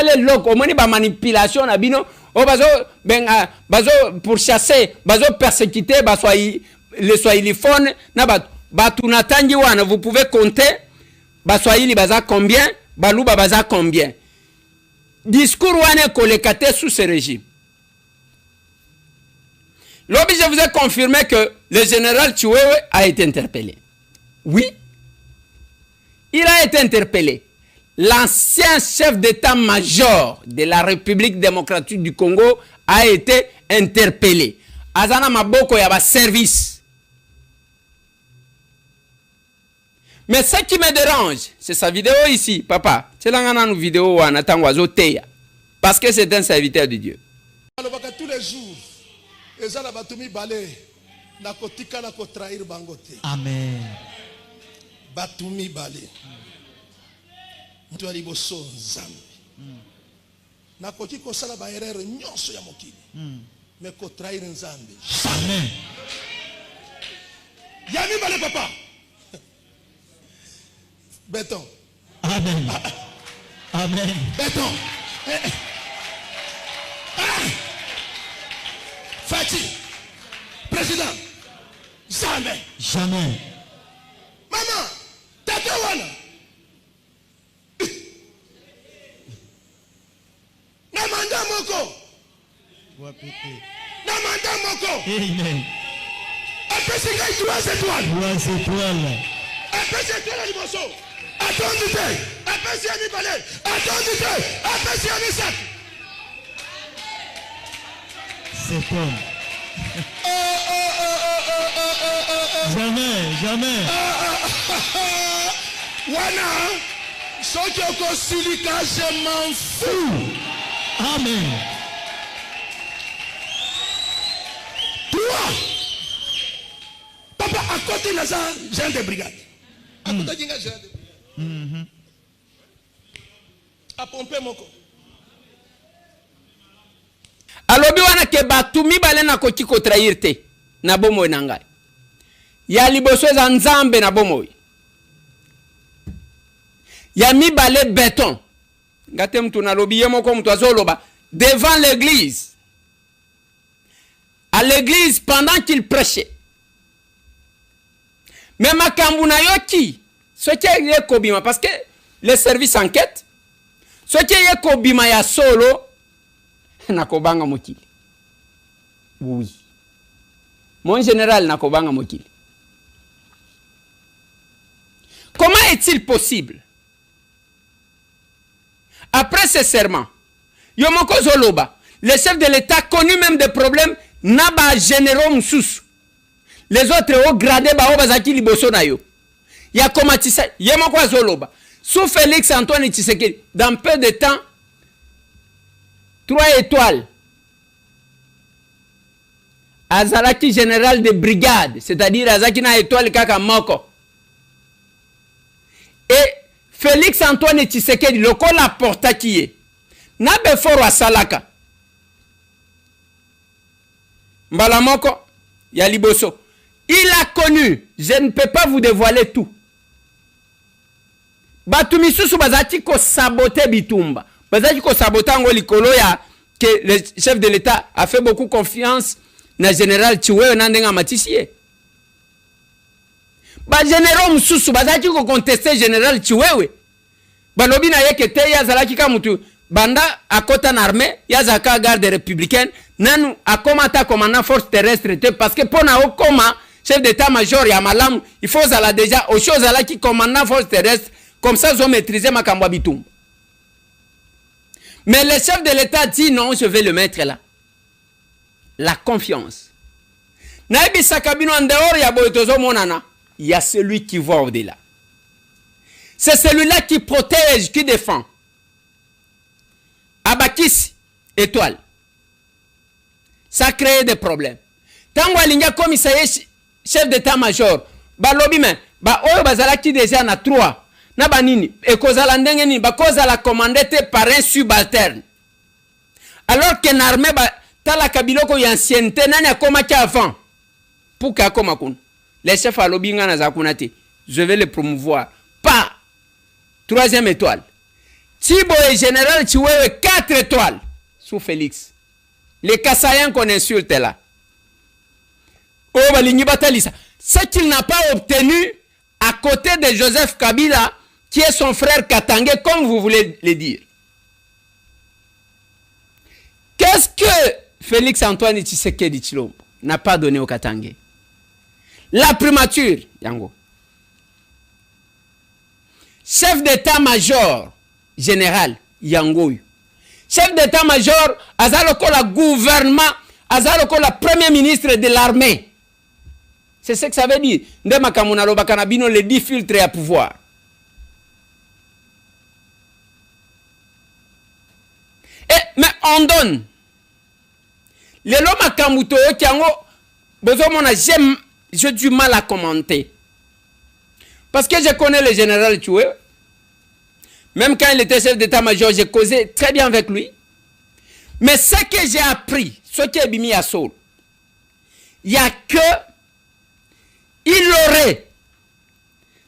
les locaux, au moins ba manipulation na bino, o bazo pour chasser, bazo persécuter, les swahiliphones na batu natangi wana, vous pouvez compter baswahili baza combien, baluba baza combien. Discours wana kolekate sous ce régime. Lobby, je vous ai confirmé que le général Chiwewe a été interpellé. Oui, il a été interpellé. L'ancien chef d'état-major de la République démocratique du Congo a été interpellé. Azana Maboko yaba service. Mais ce qui me dérange, c'est sa vidéo ici, papa. C'est là une vidéo où on attend oiseau Teya. Parce que c'est un serviteur de Dieu. Tous les jours, Amen. Batumi Balé. Mtu aliboso nzambi. Na koki ko sala ba erreur nyonso ya mokili. Mais ko trahir nzambi. Amen. Yami Balé papa. Béton. Amen. Amen. Béton. Fatih. Président. Jamais. Jamais. Maman. Tatawana. Namanda moko. Namanda moko. Amen. Après c'est qu'il y a 3 étoiles. 3 étoiles. Après c'est qu'il y a les morceaux. Attendez. Après c'est Yami Balé. Attendez. Après c'est Yami Sak. C'est homme. Jamais. Wana. Sokyo Silika, je m'en fous. Amen. Toi, papa, à côté de ça, j'ai un de brigade. À côté de ça, j'ai un de brigade. À pomper mon corps. Alobi wana ke batumi bale na koki ko trahirte na bomo na ngai. Ya liboso za nzambe na bomo. Ya mi balé béton. Ngate mtu na lobi yemo ko mtu azoloba devant l'église. À l'église pendant qu'il prêchait. Mais makambu na yoki ce qui est kobima parce que les services enquête ce qui est kobima ya solo nakobanga mokili. Oui. Mon général nakobanga mokili. Comment est-il possible? Après ce serment, Yomoko Zoloba, le chef de l'État connu même des problèmes, naba généraux msous. Les autres hauts gradés ba obazaki liboso na yo. Ya komatisa, Yomoko Zoloba. Sous Félix Antoine Tshisekedi, dans peu de temps, 3 étoiles. Azalaki général de brigade, c'est-à-dire Azaki na étoile kaka moko. Et Félix Antoine Tshisekedi, le col la porta qui est. Na beforo salaka. Mbalamoko, ya liboso. Il a connu, je ne peux pas vous dévoiler tout. Batumisusu bazati ko saboter bitumba. Bazati ko saboter ngo likolo ya que le chef de l'État a fait beaucoup confiance na général Chiwewe na ndenga Matisie. Ba général mususu bazaki ko contester général Chiwewe. Balobi na yeke te ya zalaki ka mutu banda akota na armée ya zaka garde républicaine nanu akomata commandant force terrestre te parce que pona okoma chef d'état-major ya malamu il faut zala déjà aux choses là qui commandant force terrestre comme ça ils ont maîtrisé makambo bitum. Mais le chef de l'État dit non, je vais le mettre là. La confiance. Naibi sakabino en dehors ya boitozo monana. Il y a celui qui voit au-delà. C'est celui-là qui protège, qui défend. Abakis, étoile. Ça crée des problèmes. Tango alinga commissaire chef d'état-major. Ba lobi men, ba oyo bazala qui déjà na 3. Na banini, e kozala ndenge ni, ba kozala commandé par un subalterne. Alors que l'armée ba tala kabiloko ya ancienneté nani akoma ki avant. Pour ka koma kun. Les chefs à l'obinga na zakunate. Je vais les promouvoir. Pas. 3e étoile. Thibault et général Chiwewe 4 étoiles sous Félix. Les Kassaïens qu'on insulte là. Oh, ce qu'il n'a pas obtenu à côté de Joseph Kabila, qui est son frère Katangé, comme vous voulez le dire. Qu'est-ce que Félix Antoine Tshisekedi Tshilombo n'a pas donné au Katangé? La primature, Yango. Chef d'état-major général, Yango. Chef d'état-major, Azaloko la gouvernement, Azaloko la premier ministre de l'armée. C'est ce que ça veut dire. Ndema Kamunalo Bakanabino les 10 filtres à pouvoir. Mais on donne. Les Loma Kamuto, j'ai du mal à commenter. Parce que je connais le général Tchoué. Même quand il était chef d'état-major, j'ai causé très bien avec lui. Mais ce que j'ai appris, ce qui est bimi à Saul, il n'y a que il aurait.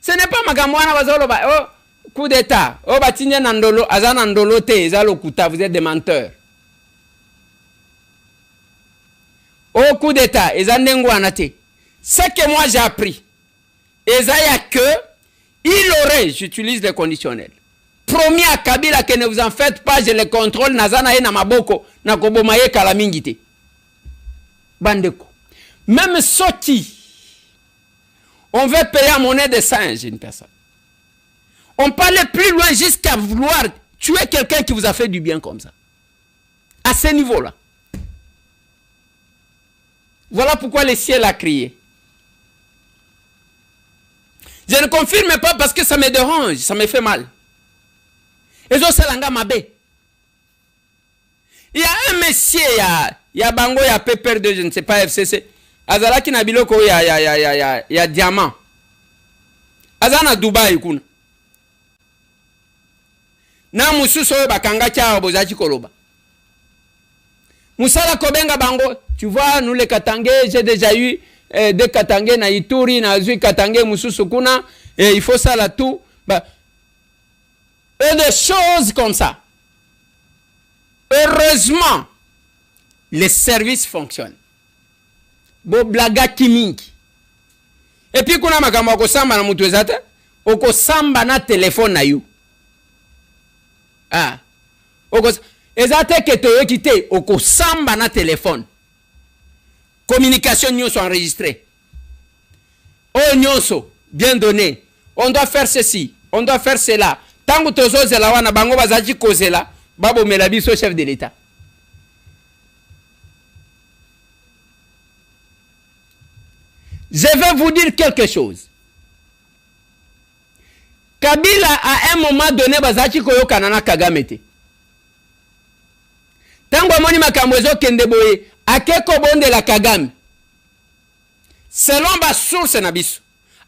Ce n'est pas Magamwana Bazoloba. Oh, coup d'état. Oh, Batinye Nandolo, Azan Nandolo te, Zalo Kuta, vous êtes des menteurs. Oh, coup d'état, Ezandengo Anate. Ce que moi j'ai appris, Ezaya que il aurait, j'utilise les conditionnels. Promis à Kabila que ne vous en faites pas, je le contrôle, Nazana et Namaboko, Nakobomaye Kalamingite. Bandeko. Même Soti. On veut payer à monnaie de singe une personne. On parlait plus loin jusqu'à vouloir tuer quelqu'un qui vous a fait du bien comme ça. À ce niveau-là. Voilà pourquoi le ciel a crié. Je ne confirme pas parce que ça me dérange, ça me fait mal. Et ça, c'est l'anga mabé. Il y a un monsieur, il y a Bango, il y a Pepper de je ne sais pas FCC. Azalaki na biloko ya diamant. Azana Dubai kuna. Na mususo bakanga cha bozachi koloba. Musala kobenga bango, tu vois nous les Katangé, j'ai déjà eu des Katangé na Ituri na zui Katangé mususo kuna et il faut ça là tout. Bah, et des choses comme ça. Heureusement, les services fonctionnent. Bo blaga kimingi. Et puis kuna makambo okosamba na mutu ezata, okosamba na téléphone na you. Ah. Ezate ke toyoki te, okosamba na téléphone. Communication nyonso enregistrée. Oh nyonso, bien donné. On doit faire ceci, on doit faire cela. Tango tozo zela wana bango bazaji kozela, babo melabiso chef de l'État. Je vais vous dire quelque chose. Kabila, à un moment donné, bazachi koyo kanana Kagamete. Tango moni makamwezo kendeboye, akeko bonde la Kagame. Selon ma source nabiso,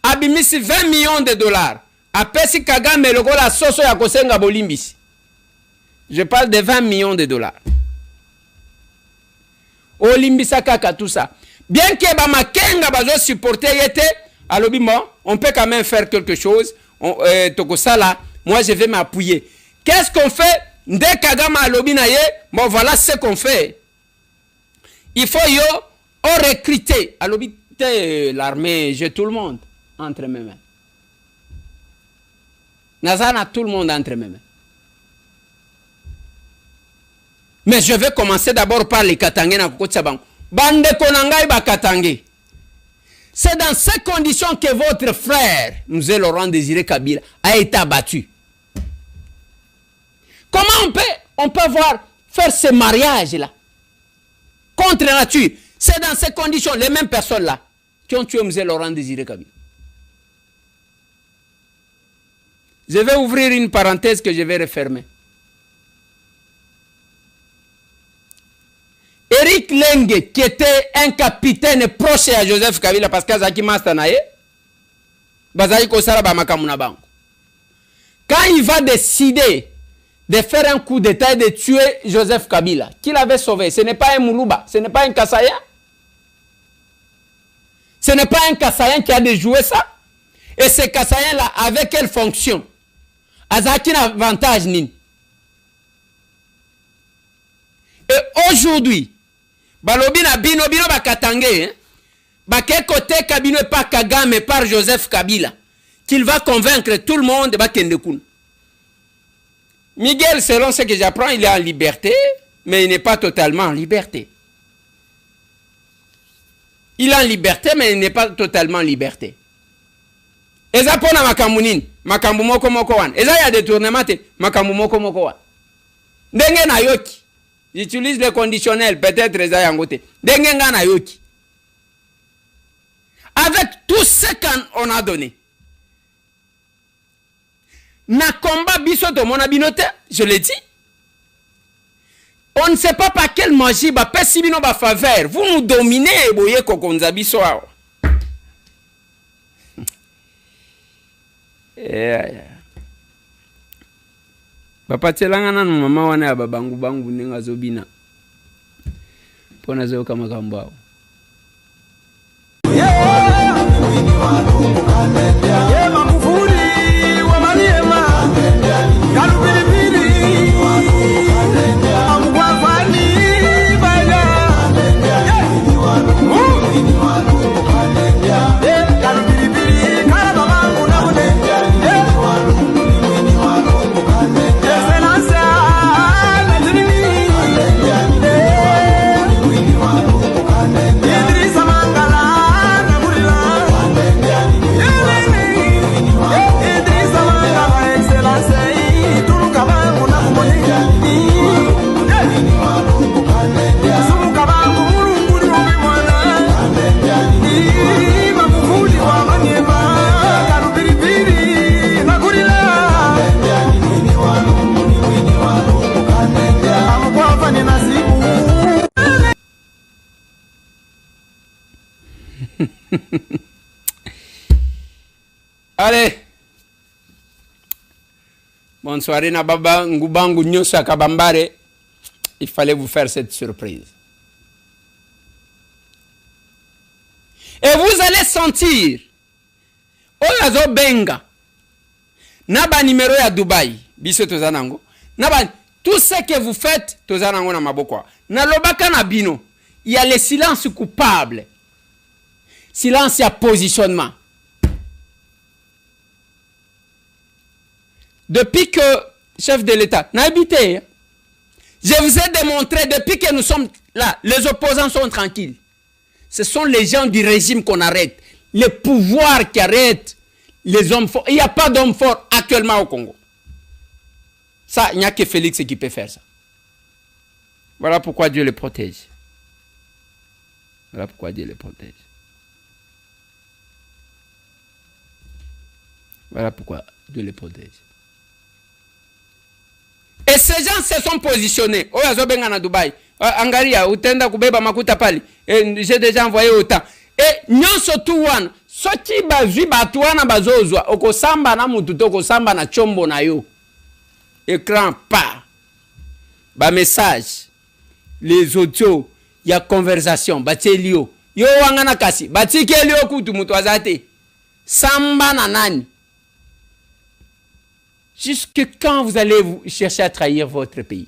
abimisi 20 millions de dollars. Apesi Kagame lokola soso ya kosenga bolimbisi. Je parle de 20 millions de dollars. Olimbisa kaka tout ça. Bien que ba makenga bazo supporter yete, alobi bon, on peut quand même faire quelque chose. Tokosala, moi je vais m'appuyer. Qu'est-ce qu'on fait? Dès Kagame alobi na ye, bon voilà ce qu'on fait. Il faut yo recruter. Alobi l'armée, j'ai tout le monde entre mes mains. Nazana tout le monde entre mes mains. Mais je vais commencer d'abord par les Katangé na Kokotsabango. Bande konangai ba Katangé. C'est dans ces conditions que votre frère, Mzee Laurent Désiré Kabila, a été abattu. Comment on peut faire ce mariage-là contre nature? C'est dans ces conditions, les mêmes personnes-là, qui ont tué Mzee Laurent Désiré Kabila. Je vais ouvrir une parenthèse que je vais refermer. Eric Lenge, qui était un capitaine proche à Joseph Kabila, parce que Zaki Mastanaye, quand il va décider de faire un coup d'état et de tuer Joseph Kabila, qui l'avait sauvé, ce n'est pas un Moulouba, ce n'est pas un Kassaïen. Ce n'est pas un Kassaïen qui a déjoué ça. Et ce Kassaïen-là, avec quelle fonction? Azaki n'a avantage ni. Et aujourd'hui, balobi na bino bakatange, côté Kabino par Kagame mais par Joseph Kabila, qu'il va convaincre tout le monde de Bakendekun. Miguel, selon ce que j'apprends, il est en liberté, mais il n'est pas totalement en liberté. Il est en liberté, mais il n'est pas totalement en liberté. Eza pona makambu nini? Makambu moko moko wan. Eza ya détournement te, makambu moko moko wan. Ndenge na yoki. J'utilise le conditionnel, peut-être eza yango te. Ndenge nga na yoki. Avec tout ce qu'on a donné. Na combat biso to mona binote, je l'ai dit. On ne sait pas par quelle magie ba pesi bino ba faveur. Vous nous dominez boye kokonza biso awa. Papa tselanga na mama wana ya babangu bangu ninga zobina. Pona zo kama kambao. Allez. Bonsoir na baba ngubangu nyosa kabambare. Il fallait vous faire cette surprise. Et vous allez sentir oyazo benga naba numéro ya Dubaï biso tozanango naba tout ce que vous faites tozanango na maboko na lobaka na bino il y a le silence coupable. Silence à positionnement. Depuis que, chef de l'État, n'habitez, je vous ai démontré, depuis que nous sommes là, les opposants sont tranquilles. Ce sont les gens du régime qu'on arrête. Les pouvoirs qui arrêtent les hommes forts. Il n'y a pas d'hommes forts actuellement au Congo. Ça, il n'y a que Félix qui peut faire ça. Voilà pourquoi Dieu les protège. Voilà pourquoi Dieu les protège. Voilà pourquoi Dieu les protège. Et ces gens se sont positionnés. Oh, yazo benga na Dubaï. Angaria, utenda kubeba makuta pali. J'ai déjà envoyé autant. Et nyonso tuwan, soki bazwi batuana bazozwa, okosamba na mutu to okosamba na chombo na yo. Écran pas. Ba message. Les audios, il y a conversation, batelio. Yo wangana kasi, batikelio kutu mutu azate. Samba na nani. Jusque quand vous allez chercher à trahir votre pays?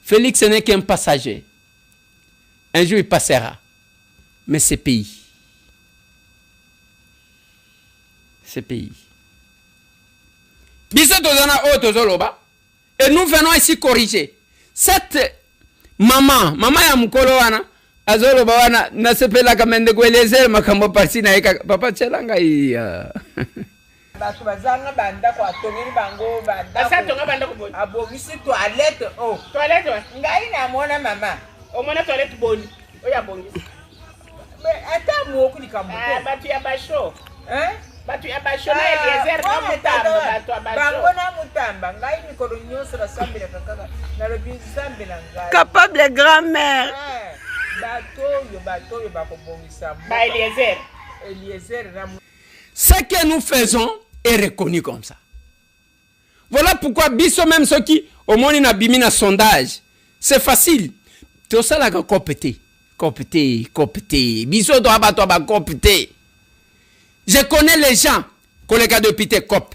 Félix n'est qu'un passager. Un jour il passera. Mais ce pays. Ce pays. Et nous venons ici corriger. Cette maman ya mukolo wana, azoloba wana, nasepela kamende kweleze makambo parti na eka, papa chelanga iya. Bato bazanga banda kwa tongeli bango banda. Asa tonga banda ko boni. Abongisi toilette oh. Toilette wa. Ngai na mona mama. O mona toilette boni. Oya bongisi. Mais ata mo ko likambo. Ah batu ya basho. Hein? Batu ya basho na Eliezer na mutamba batu ya basho. Bango na mutamba ngai mikolo nyonso la sambela kaka. Na le bizambela ngai. Capable grand-mère. Bato yo bakobongisa. Ba Eliezer. Eliezer na. Ce que nous faisons est reconnu comme ça. Voilà pourquoi biso même ceux qui au monde na bimina sondage, c'est facile. Tout ça là copter. Biso doit ba copter. Je connais les gens, collègues de Pité cop.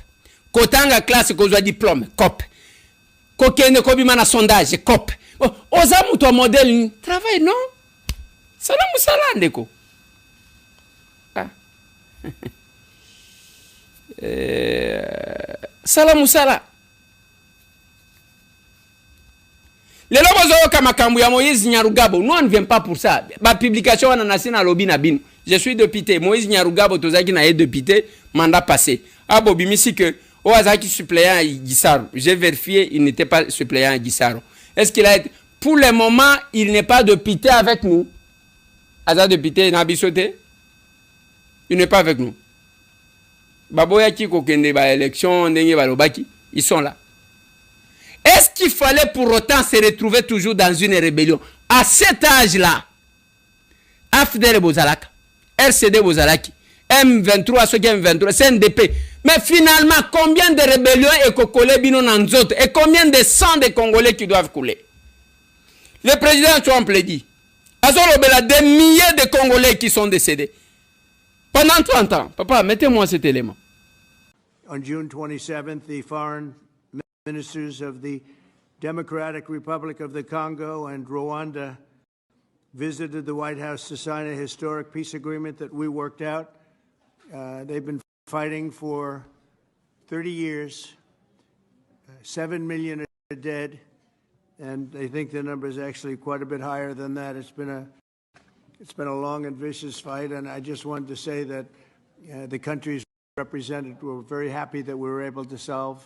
Kotanga classe ko zo diplôme cop. kokende kobima na sondage cop oza muto modèle travail non sala musala ndeko sala musala lelo bozoyoka makambo ya Moïse Nyarugabo nous on ne vient pas pour ça ba publication wana nasina lobi na bino je suis député Moïse Nyarugabo tozaki na député mandat passé abo bimisi que Oazaki suppléant à Gisaro. J'ai vérifié, il n'était pas suppléant à Gisaro. Est-ce qu'il a été... Pour le moment, il n'est pas député avec nous. Aza député Nabisote, il n'est pas avec nous. Baboyaki kokende ba élection, ndenge balobaki, ils sont là. Est-ce qu'il fallait pour autant se retrouver toujours dans une rébellion? À cet âge-là, AFDL Bozalaka, RCD Bozalaki, M23, ce qui est M23, CNDP. Mais finalement, combien de rébellions et Kokole Bino Nanzot et combien de sang de Congolais qui doivent couler? Le président Trump l'a dit. Azorobela, des milliers de Congolais qui sont décédés. Pendant 30 ans. Papa, mettez-moi cet élément. On June 27th, the foreign ministers of the Democratic Republic of the Congo and Rwanda visited the White House to sign a historic peace agreement that we worked out. They've been fighting for 30 years, 7 million are dead, and I think the number is actually quite a bit higher than that. It's been a long and vicious fight, and I just wanted to say that the countries represented were very happy that we were able to solve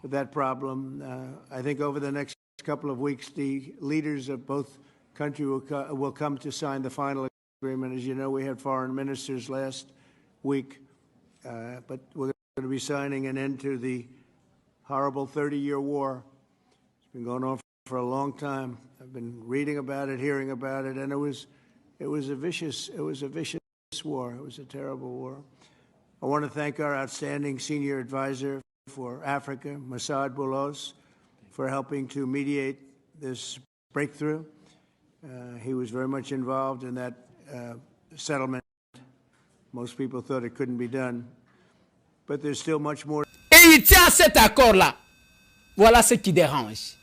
that problem. I think over the next couple of weeks, the leaders of both countries will come to sign the final agreement. As you know, we had foreign ministers last week. But we're going to be signing an end to the horrible 30-year war. It's been going on for a long time. I've been reading about it, hearing about it, and it was a vicious war. It was a terrible war. I want to thank our outstanding senior advisor for Africa, Massad Boulos, for helping to mediate this breakthrough. He was very much involved in that settlement. Most people thought it couldn't be done, but there's still much more. Et il tient cet accord-là. Voilà ce qui dérange.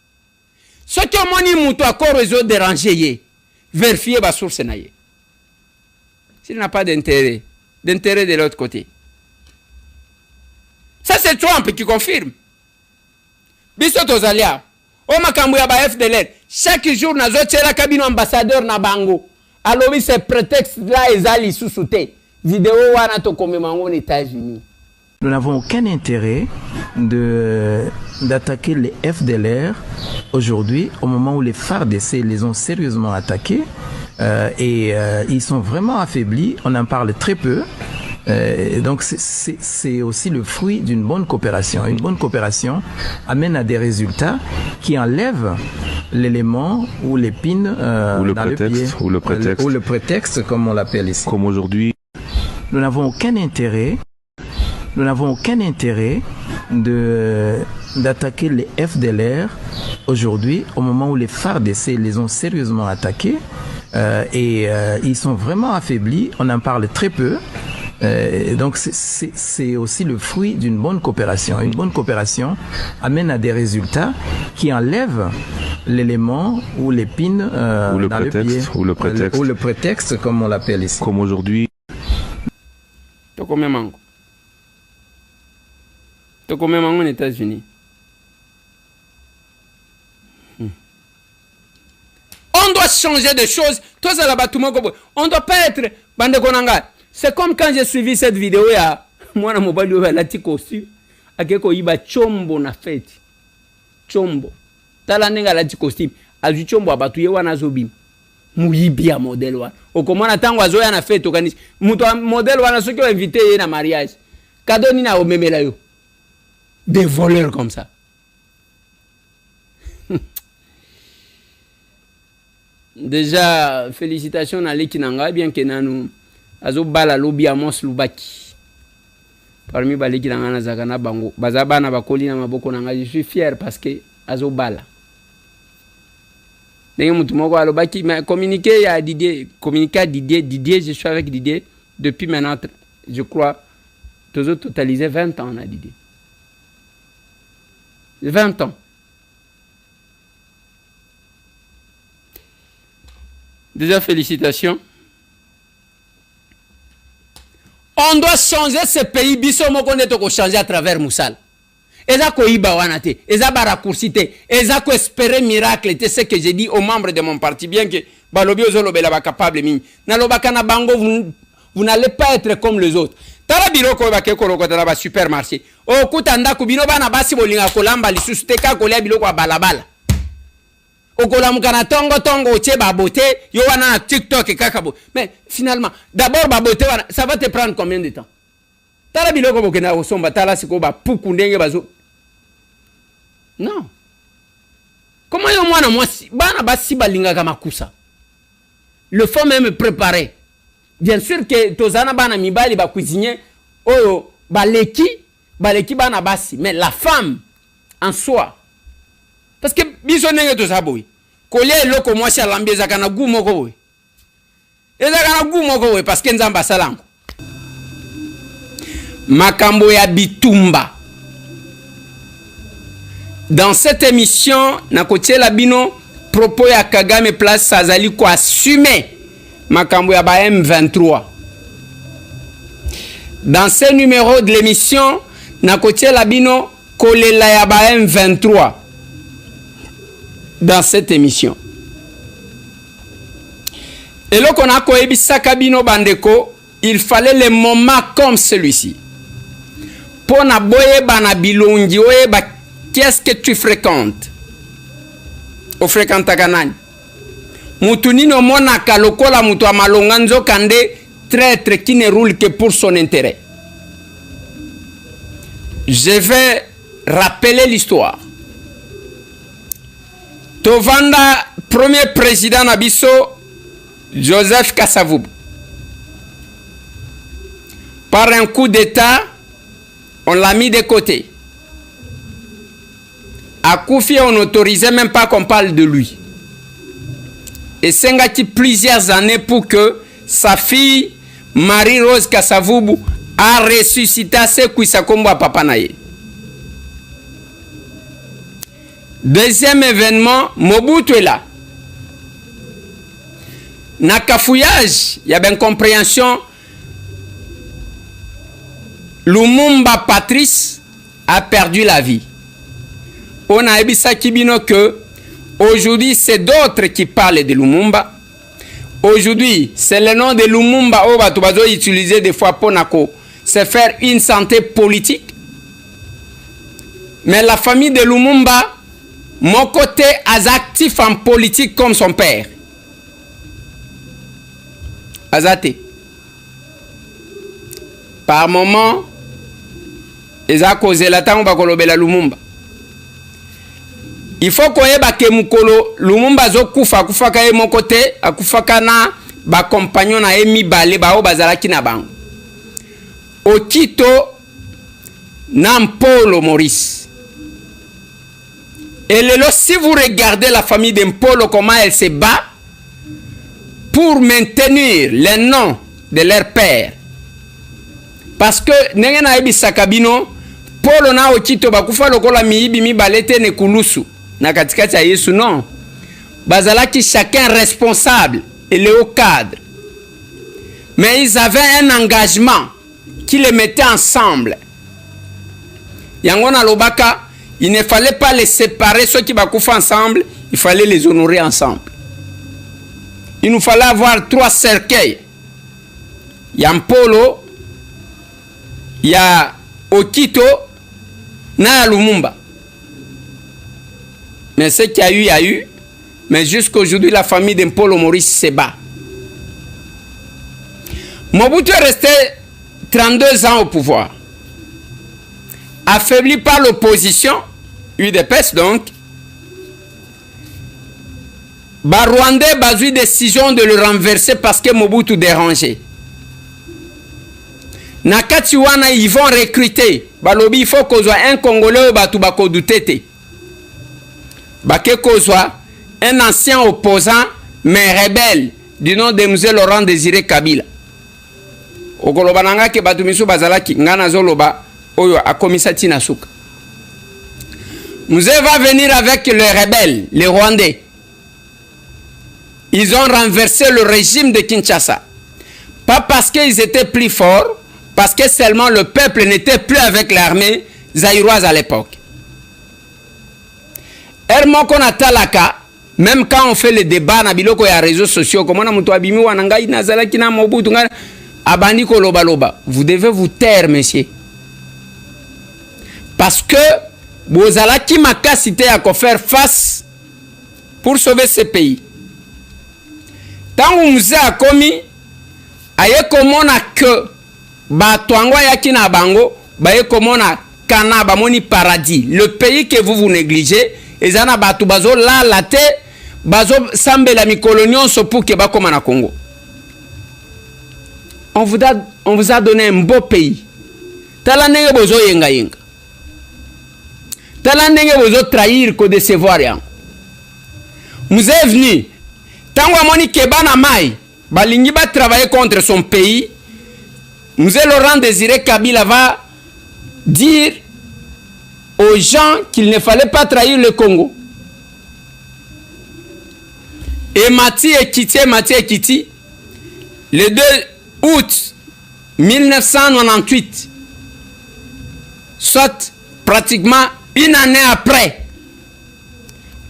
Ce qui ont moni moutou accord aux autres dérangés, vérifier ma source naïe. S'il n'a pas d'intérêt de l'autre côté. Ça c'est Trump qui confirme. Biso tozalia. O makambu ya ba FDLR. Chaque jour nazo tchela kabino ambassadeur na bango. Alobi ce prétexte là ezali sous-souté. Vidéo wana to komemango aux États-Unis. Nous n'avons aucun intérêt d'attaquer les FDLR aujourd'hui, au moment où les FARDC les ont sérieusement attaqués et ils sont vraiment affaiblis. On en parle très peu. Donc c'est aussi le fruit d'une bonne coopération. Une bonne coopération amène à des résultats qui enlèvent l'élément ou l'épine dans le pied, ou le prétexte comme on l'appelle ici. Comme aujourd'hui. Nous n'avons aucun intérêt d'attaquer les FDLR aujourd'hui, au moment où les FARDC les ont sérieusement attaqués et ils sont vraiment affaiblis. On en parle très peu. Donc c'est aussi le fruit d'une bonne coopération. Une bonne coopération amène à des résultats qui enlèvent l'élément ou l'épine dans le pied, ou le prétexte comme on l'appelle ici. Comme aujourd'hui. Tokomemango aux États-Unis. On doit changer de choses. On ne doit pas être bandekonanga. C'est comme quand j'ai suivi cette vidéo, il y a moi na mobile yo la ti costume akeko iba chombo na fête. Chombo. Tala nenga la ti costume. Azu chombo abatu ye wana zobim. Muyibia modèle wana. Okomona tango azoya na fête okanisi. Muto modèle wana soki o invité ye na mariage. Cadeau ni na omemela yo. Des voleurs comme ça. Déjà félicitations à l'Ekinanga bien que nanu azo bala lobi Amos Lubaki. Parmi baleki nanga na zakana bango. Bazaba na bakoli na maboko nanga, je suis fier parce que azo bala. Ndenge mutu moko alobaki mais communiqué à Didier, Didier, je suis avec Didier depuis maintenant je crois tous totalisé 20 ans à Didier. 20 ans. Déjà, félicitations. On doit changer ce pays. Biso moko nde to ko changer à travers Moussal. Eza ko iba wana te, eza ba raccourci te, eza ko espérer miracle te, ce que j'ai dit aux membres de mon parti, bien que balobi ozolobela ba capable mini. Na lobaka na bango, vous n'allez pas être comme les autres. Tala biloko ba ke koloko tala ba supermarché. O kutanda ku bino bana basi bolinga kolamba lisusu te ka kolia biloko ba balabala. Okolamuka na tongo tongo otie babote yo wana na TikTok kakabo. Mais finalement, d'abord babote wana, ça va te prendre combien de temps? Tala biloko bokena osomba tala siko ba puku ndenge bazo. Non. Comment yo mwana mwasi bana basi balingaka makusa? Le faut même préparer. Bien sûr que tozana bana mibali ba cuisinier oyo baleki bana basi, mais la femme en soi. Parce que biso nenge to saboui. Kolia eloko mwasi alambi ezaka na gu moko we. Ezaka na gu moko we parce que nzamba salango. Makambo ya bitumba. Dans cette émission, na kotiela bino propos ya Kagame place sazali ko assumer makambo ya ba M23. Dans ce numéro de l'émission, na kotiela bino kolela ya ba M23. Dans cette émission. Et là qu'on a koebisa kabino bandeko, il fallait les moments comme celui-ci. Pour na boye bana bilongi oye ba qu'est-ce que tu fréquentes? O fréquente kanani? Mutu nino mona kalokola mutu amalonga nzokande traître qui ne roule que pour son intérêt. Je vais rappeler l'histoire. Tovanda, premier président Nabiso, Joseph Kasavubu. Par un coup d'État, on l'a mis de côté. À Koufi, on n'autorisait même pas qu'on parle de lui. Et Sengati plusieurs années pour que sa fille, Marie-Rose Kasavubu, a ressuscité ce Kouissakombo à Papanaye. Deuxième événement, Mobutu est là. Na cafouillage, il y a bien compréhension. Lumumba Patrice a perdu la vie. On a ebisa kibino que aujourd'hui c'est d'autres qui parlent de Lumumba. Aujourd'hui, c'est le nom de Lumumba au batubazo utilisé des fois pour nako se faire une santé politique. Mais la famille de Lumumba, mon côté est actif en politique comme son père. Azate. Par moment, ils ont causé la temps bakolobela Lumumba. Il faut qu'on ait que mukolo Lumumba zo kufa kaye mon côté akufa kana ba compagnon na emi bale ba o bazalaki na bango. Okito Nampolo Maurice. Et si vous regardez la famille d'Mpolo, comment elle se bat pour maintenir les noms de leur père. Parce que Nengena Ebi Sakabino, Polo na Okito bakufa lokola miibi mi balete ne kulusu. Na katikati ya Yesu non. Bazalaki chacun responsable et le haut cadre. Mais ils avaient un engagement qui les mettait ensemble. Yangona Lobaka, il ne fallait pas les séparer, ceux qui bakoufent ensemble, il fallait les honorer ensemble. Il nous fallait avoir 3 cercueils. Il y a Mpolo, il y a Okito, na Lumumba. Mais ce qu'il y a eu, il y a eu. Mais jusqu'aujourd'hui, la famille d'Mpolo Maurice se bat. Mobutu est resté 32 ans au pouvoir. Affaibli par l'opposition, UDPS donc, Rwandais a eu décision de le renverser parce que Mobutu dérangeait. Nakatiwana, ils vont recruter. Balobi, il faut qu'on soit un Congolais ou Batubako Doutete. Baké qu'on soit un ancien opposant, mais rebelle, du nom de M. Laurent Désiré Kabila. Okolobananga ke Batumisu Bazalaki, Ngana Zoloba, Oyo a commissaire Tinasuka. Nous va venir avec les rebelles, les Rwandais. ils ont renversé le régime de Kinshasa. Pas parce qu'ils étaient plus forts, parce que seulement le peuple n'était plus avec l'armée zaïroise à l'époque. Même quand on fait les débats dans les réseaux sociaux, vous devez vous taire, monsieur. Parce que vous avez qui ma capacité à faire face pour sauver ce pays. Tant que vous avez commis, aye komona que batwangwa yakina bango, baye komona kana bamoni paradis. Le pays que vous négligez, ezana batu bazo la late, bazo sambe la mikolonion so pour que ba koma na Congo. On vous a donné un beau pays. Tala ndenge bozo yenga yenga. Tala ndenge bozo trahir ko décevoir yang. Vous êtes venu. Tango amoni kebana mai, balingi ba travailler contre son pays. Mzee Laurent Désiré Kabila va dire aux gens qu'il ne fallait pas trahir le Congo. Et Mati Ekiti, le 2 août 1998, soit pratiquement une année après,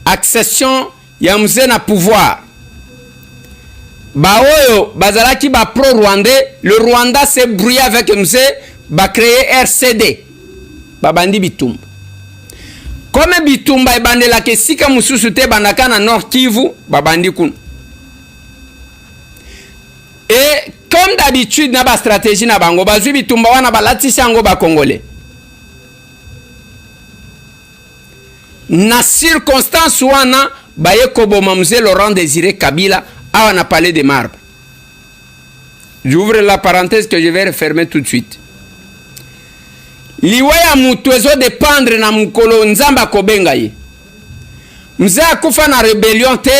accession Yamze na pouvoir. Baoyo, Bazalaki ba pro-rwandais, le Rwanda s'est brouillé avec Mzee, ba créé RCD, Babandi Bitumba. Comme Bitumba et bandela ke sika mususu te bandaka na Nord Kivu, Babandi kun. Et comme d'habitude na ba stratégie na bango, bazui Bitumba wana balatisi yango ba Congolais. Na circonstance wana, baye koboma Mzee Laurent Désiré Kabila, on a parlé de marbre. J'ouvre la parenthèse que je vais refermer tout de suite. Liwaya mutuezo dépendre na mukolo nzamba kobenga ye. Mzee akufa na rébellion te,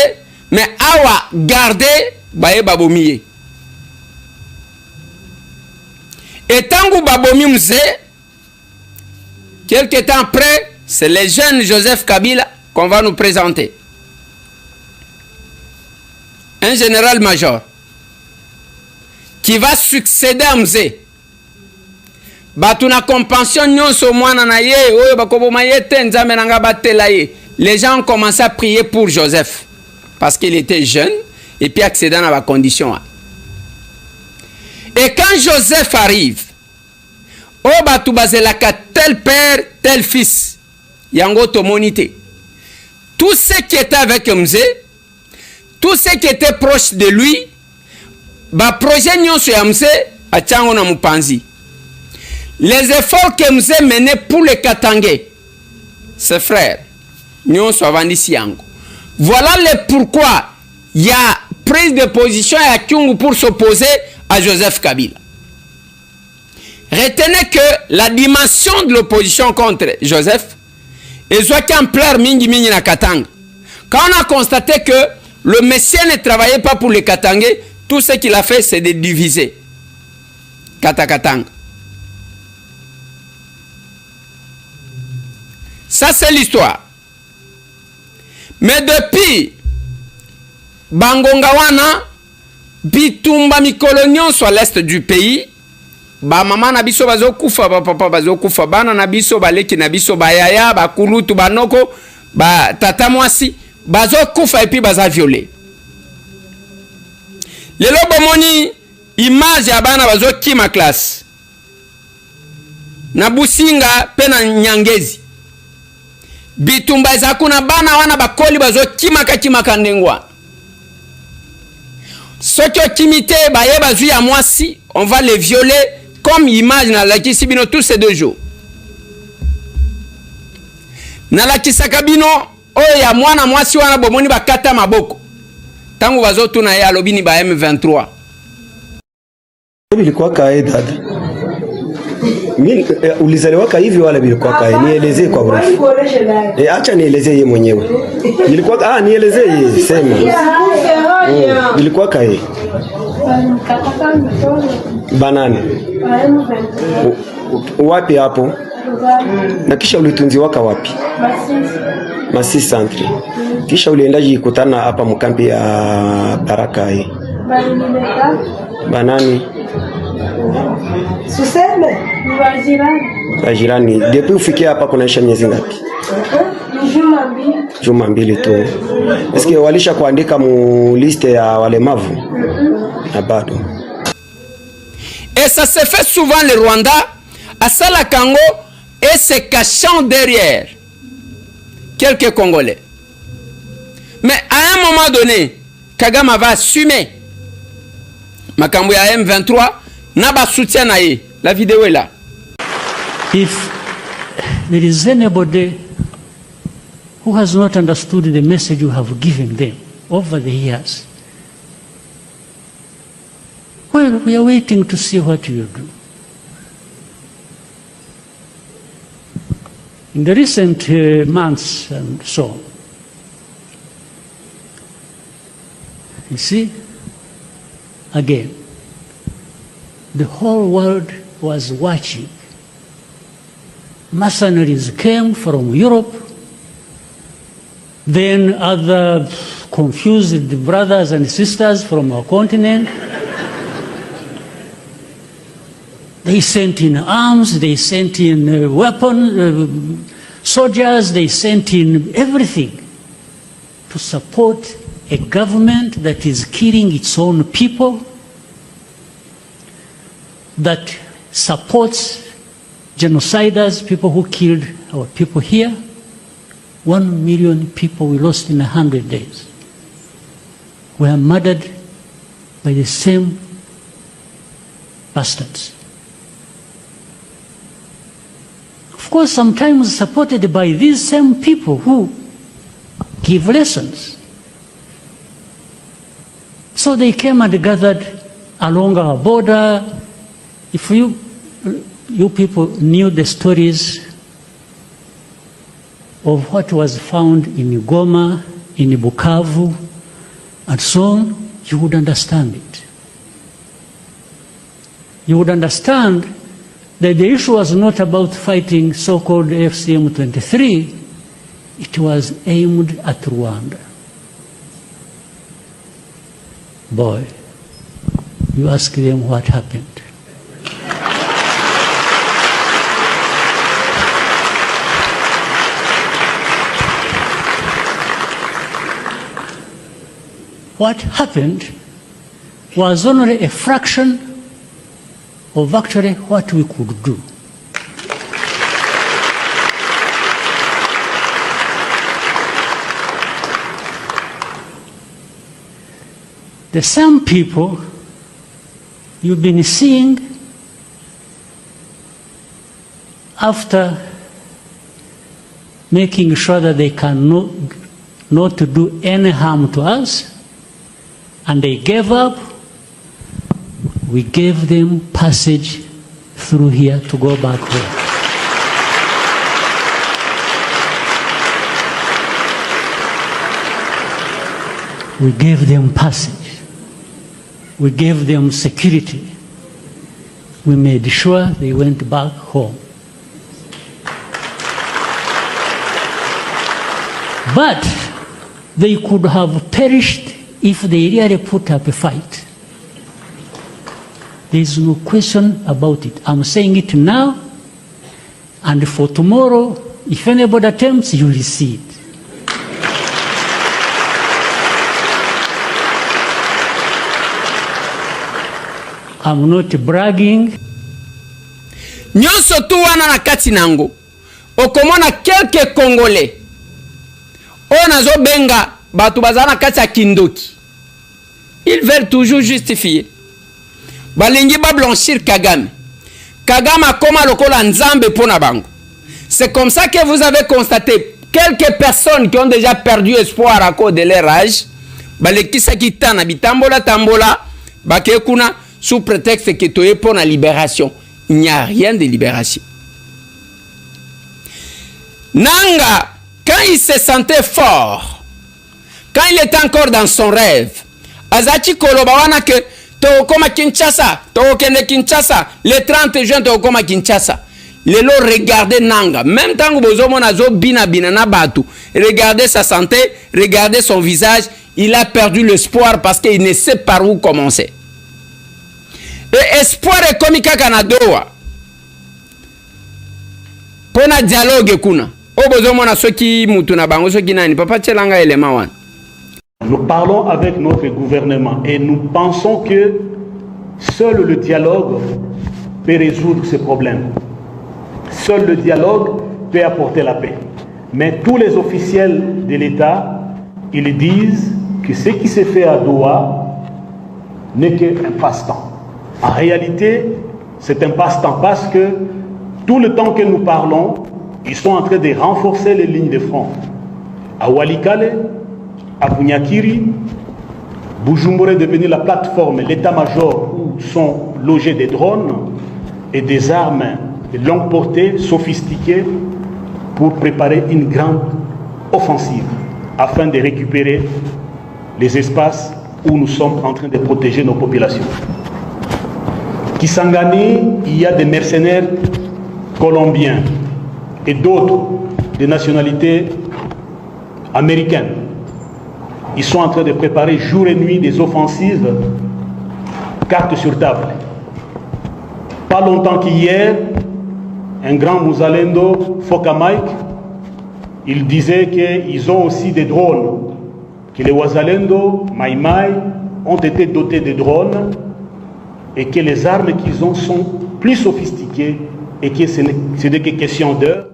mais awa garder baye babomiye. Et tangu babomi mzee, quelque temps après, c'est le jeune Joseph Kabila qu'on va nous présenter. Un général-major qui va succéder à Mzee. Batuna compassion nyonso mwana na ye oyo bakoboma ye te nzambe nanga batela ye. Les gens ont commencé à prier pour Joseph parce qu'il était jeune et puis accédant à la condition. Et quand Joseph arrive, oh batu bazelaka tel père, tel fils, yango tomonité. Tout ce qui était avec Mzee, tout ce qui était proche de lui, ba projet nyonso ya Mzee achango na mupanzi. Les efforts que Mzee menait pour les Katangais, ses frères, nyonso avandisi yango. Voilà le pourquoi il y a prise de position à Kyungu pour s'opposer à Joseph Kabila. Retenez que la dimension de l'opposition contre Joseph est soit qu'ampleur mingi mingi na Katanga. Quand on a constaté que le Messie ne travaillait pas pour les Katangais, tout ce qu'il a fait, c'est de diviser Katakatanga. Ça, c'est l'histoire. Mais depuis Bangongawana, Bitumba Mikolonion soit l'est du pays, ba mama na biso bazo kufa, ba papa bazo kufa, bana na biso baleki na biso bayaya, ba kulutu banoko, ba tata mwasi, bazo kufa et puis baza violé. Lelo bomoni image ya bana bazo kima classe. Na Businga pe na Nyangezi. Bitumba ezakuna bana wana bakoli bazo kimaka ndengwa. Ceux qui ont kimité baye bazu ya mwasi, on va les violer comme image na la kisibino tous ces 2 jours. Na la kisakabino o ya mwana mwasi wana bomoni bakata maboko. Tangu bazo tuna ya lobini ba M23. Bilikuwa kae dada. Mimi ulizaliwa hivi wala bilikuwa kae? Nielezee kwa urefu. Acha nielezee yeye mwenyewe. Bilikuwa nielezee yeye sema. Bilikuwa kae? Banani. Wapi hapo? Na kisha ulitunziwaka wapi? Masisi Centre. Kisha ulienda jikutana hapa mkambi ya Baraka hii. Banani? Suseme, Bajirani. Depuis ufikia hapa kunaisha miezi ngapi? Juma mbili tu. Eske walisha kuandika mu liste ya walemavu? Na bado. Et ça se fait souvent le Rwanda à Salakango et se cachant derrière quelques Congolais. Mais à un moment donné, Kagame va assumer Makambo ya M23 naba soutien na ye. La vidéo est là. If there is anybody who has not understood the message you have given them over the years, well, we are waiting to see what you do. In the recent months and so on, you see, again, the whole world was watching. Mercenaries came from Europe, then other confused brothers and sisters from our continent. They sent in arms, they sent in weapons, soldiers, they sent in everything to support a government that is killing its own people, that supports genociders, people who killed our people here. 1 million people we lost in 100 days were murdered by the same bastards. Of course, sometimes supported by these same people who give lessons. So they came and gathered along our border. If you people knew the stories of what was found in Goma, in Bukavu, and so on, you would understand it. You would understand that the issue was not about fighting so-called FCM23, it was aimed at Rwanda. Boy, you ask them what happened. What happened was only a fraction of actually what we could do. The same people you've been seeing after making sure that they cannot not do any harm to us, and they gave up, we gave them passage through here to go back home. We gave them passage. We gave them security. We made sure they went back home. But they could have perished if they really put up a fight. There is no question about it. I'm saying it now, and for tomorrow, if anybody attempts, you will see it. I'm not bragging. Nyonso tu wana na kati nango. Okomona quelques Congolais. On zo benga batu bazana kati ya kindoki. Ils veulent toujours justifier. Balingi ba blanchir Kagame. Kagame a koma lokola nzambe pona bango. C'est comme ça que vous avez constaté quelques personnes qui ont déjà perdu espoir à cause de leur âge. Balekisa kitana bitambola tambola bakekuna sous prétexte que tu es pour la libération. Il n'y a rien de libération. Nanga, quand il se sentait fort, quand il était encore dans son rêve, Azachi Kolobawana que Tokoma Kinshasa, Tokene Kinshasa, le 30 juin Tokoma Kinshasa, lelo regardez nanga même tango bozomona zo bina bina na batu, regardez sa santé, regardez son visage, il a perdu l'espoir parce qu'il ne sait par où commencer. Et espoir est comme kaka na doa pona dialogue kuna obozomona soki mutu na bango soki nani papa tchelanga elema wana. Nous parlons avec notre gouvernement et nous pensons que seul le dialogue peut résoudre ces problèmes. Seul le dialogue peut apporter la paix. Mais tous les officiels de l'État, ils disent que ce qui s'est fait à Doha n'est qu'un passe-temps. En réalité, c'est un passe-temps parce que tout le temps que nous parlons, ils sont en train de renforcer les lignes de front. À Walikale, à Bunyakiri, Bujumbura est devenu la plateforme, l'état-major où sont logés des drones et des armes de longue portée, sophistiquées, pour préparer une grande offensive afin de récupérer les espaces où nous sommes en train de protéger nos populations. Kisangani, il y a des mercenaires colombiens et d'autres de nationalités américaines. Ils sont en train de préparer jour et nuit des offensives, carte sur table. Pas longtemps qu'hier, un grand Mouzalendo, Foka Mike, il disait qu'ils ont aussi des drones, que les Wazalendo, Maïmaï, ont été dotés de drones et que les armes qu'ils ont sont plus sophistiquées et que ce n'est que question d'heure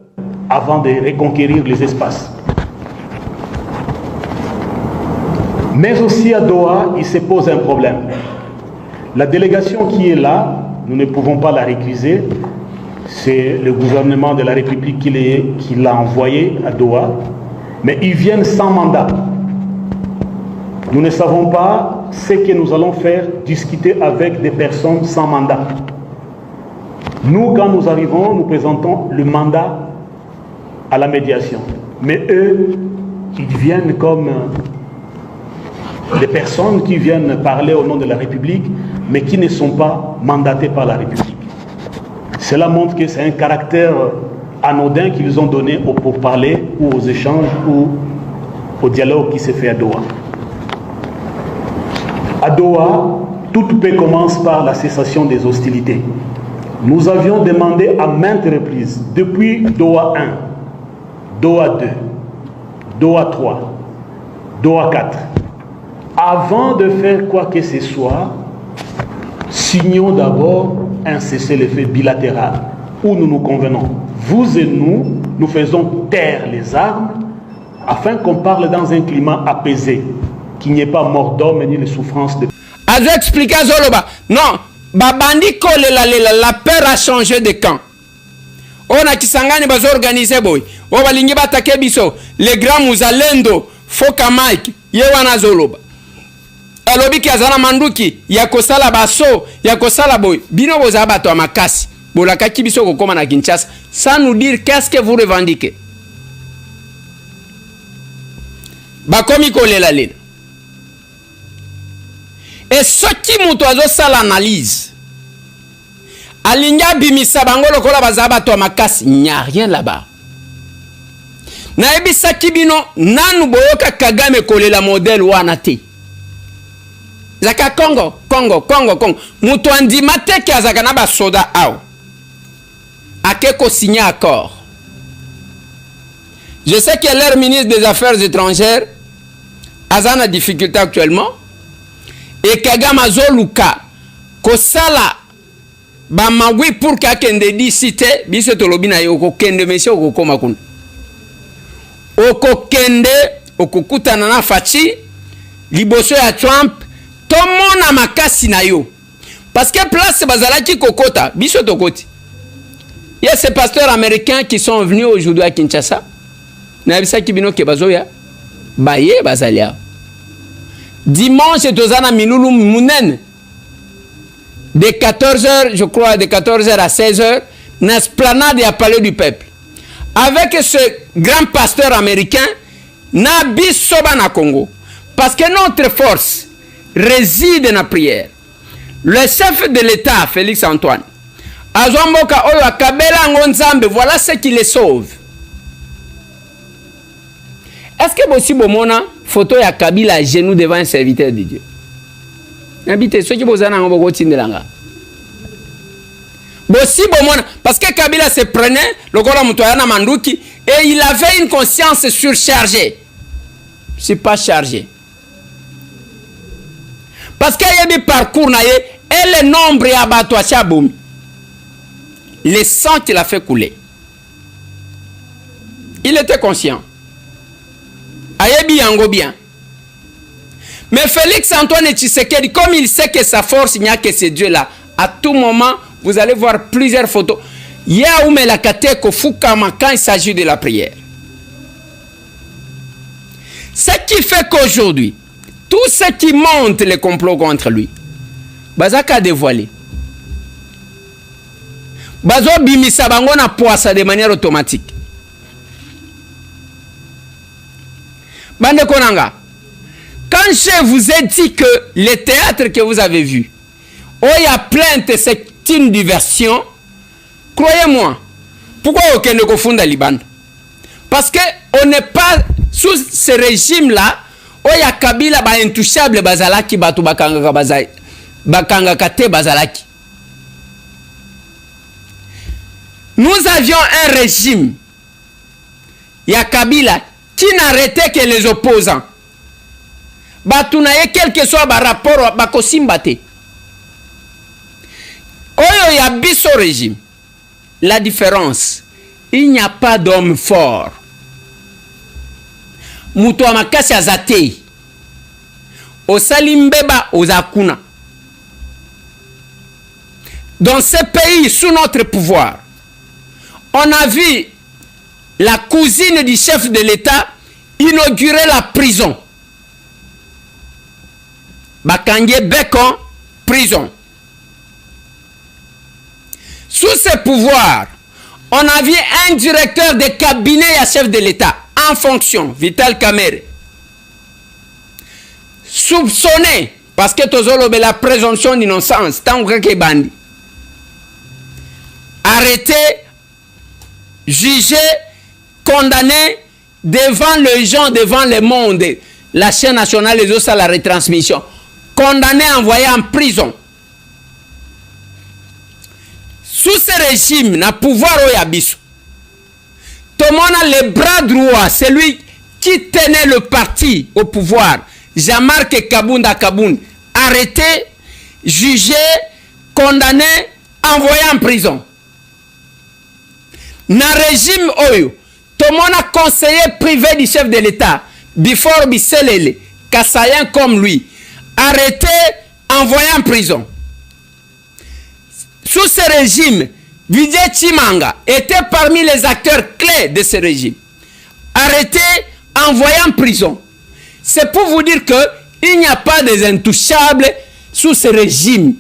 avant de reconquérir les espaces. Mais aussi à Doha, il se pose un problème. La délégation qui est là, nous ne pouvons pas la récuser. C'est le gouvernement de la République qui l'a envoyé à Doha. Mais ils viennent sans mandat. Nous ne savons pas ce que nous allons faire, discuter avec des personnes sans mandat. Nous, quand nous arrivons, nous présentons le mandat à la médiation. Mais eux, ils viennent comme des personnes qui viennent parler au nom de la République, mais qui ne sont pas mandatées par la République. Cela montre que c'est un caractère anodin qu'ils ont donné au pourparler ou aux échanges ou au dialogue qui s'est fait à Doha. À Doha, toute paix commence par la cessation des hostilités. Nous avions demandé à maintes reprises, depuis Doha 1, Doha 2, Doha 3, Doha 4, avant de faire quoi que ce soit, signons d'abord un cessez-le-feu bilatéral où nous nous convenons. Vous et nous, nous faisons taire les armes afin qu'on parle dans un climat apaisé, qu'il n'y ait pas mort d'homme ni de souffrance de... Azo expliqué Zoloba. Non, babandi kole la peur a changé de camp. On a Kisangani bazo organisé boy. O balingi batake biso, les grands Mouzalendo, Foka Mike, Yewana Zoloba. Alobi ki azana manduki ya kosala baso ya kosala boy bino boza bato ya makasi bolaka ki biso kokoma na Kinshasa sans nous dire qu'est-ce que vous revendiquez. Bakomi kolela lena et soki muto azo sala analyse alinga bimisa bango lokola baza bato ya makasi, il n'y a rien là-bas. Na ebisa kibino nanu boyoka Kagame kolela modèle wana te. Zaka Congo. Mutu andima te ki azaka na ba soda ao. Akeko signé accord. Je sais que leur ministre des Affaires étrangères a une difficulté actuellement. Et Kagame azoluka kosala ba magui pour kakende di cité biso tolobi na yo kokende monsieur okokoma kuna. Okokende okukutana na Fachi liboso ya Trump. Tomona makasi na yo. Parce que place bazalaki kokota, biso tokoti. Il y a ces pasteurs américains qui sont venus aujourd'hui à Kinshasa. Na bisa kibino ke bazoya. Baye bazalia. Dimanche tozana minulu munen. De 14h, je crois, de 14h à 16h, na esplanade à Palais du Peuple. Avec ce grand pasteur américain, na biso na Congo. Parce que notre force réside dans la prière. Le chef de l'État, Félix Antoine, Azwamboka oyo akabela ngonzambe, voilà ce qui les sauve. Est-ce que possible bomona photo ya Kabila à genoux devant un serviteur de Dieu? N'habitez ceux qui bozana ngoboko tindelanga. Possible bomona parce que Kabila se prenait le gola mutoyana manduki et il avait une conscience surchargée. C'est pas chargé. Parce qu'il y a des parcours et le nombre ya bato achaboum. Le sang qu'il a fait couler. Il était conscient. Ayebi yango bien. Mais Félix Antoine Tshisekedi, comme il sait que sa force, il n'y a que ce Dieu-là, à tout moment, vous allez voir plusieurs photos. Yaoumé la kateko fukama quand il s'agit de la prière. Ce qui fait qu'aujourd'hui, tous ceux qui montent les complots contre lui, bazaka dévoilé. Bazo bimisa bango na poisa de manière automatique. Bande Konanga, quand je vous ai dit que le théâtre que vous avez vu, où il y a plainte, c'est une diversion, croyez-moi, pourquoi aucun ne confond à Liban? Parce qu'on n'est pas sous ce régime-là, où il y a Kabila ba intouchable bazalaki batu bakanga bazai bakanga kate bazalaki. Nous avions un régime, il y a Kabila qui n'arrêtait que les opposants. Batunaye quel que soit ba rapport ba kosimbate. Oyo ya biso régime. La différence, il n'y a pas d'homme fort. Muto amakasi azate. Osalimbeba ozakuna. Dans ce pays, sous notre pouvoir, on a vu la cousine du chef de l'État inaugurer la prison. Bakangé Bekon, prison. Sous ce pouvoir, on a vu un directeur de cabinet à chef de l'État en fonction, Vital Kamerhe, soupçonné, parce que Tozolobe la présomption d'innocence, tant que bandi, arrêté, jugé, condamné devant les gens, devant le monde, la chaîne nationale, les autres à la retransmission, condamné, envoyé en prison. Sous ce régime, na pouvoir oyabiso, tout le monde a le bras droit, celui qui tenait le parti au pouvoir, Jean-Marc Kabunda Kaboun, arrêté, jugé, condamné, envoyé en prison. Dans le régime Oyo, tout le monde a conseillé privé du chef de l'État, Bifor Bisselele, Kassayan comme lui, arrêté, envoyé en prison. Sous ce régime, Vijay Chimanga était parmi les acteurs clés de ce régime. Arrêté, envoyé en prison. C'est pour vous dire qu'il n'y a pas des intouchables sous ce régime.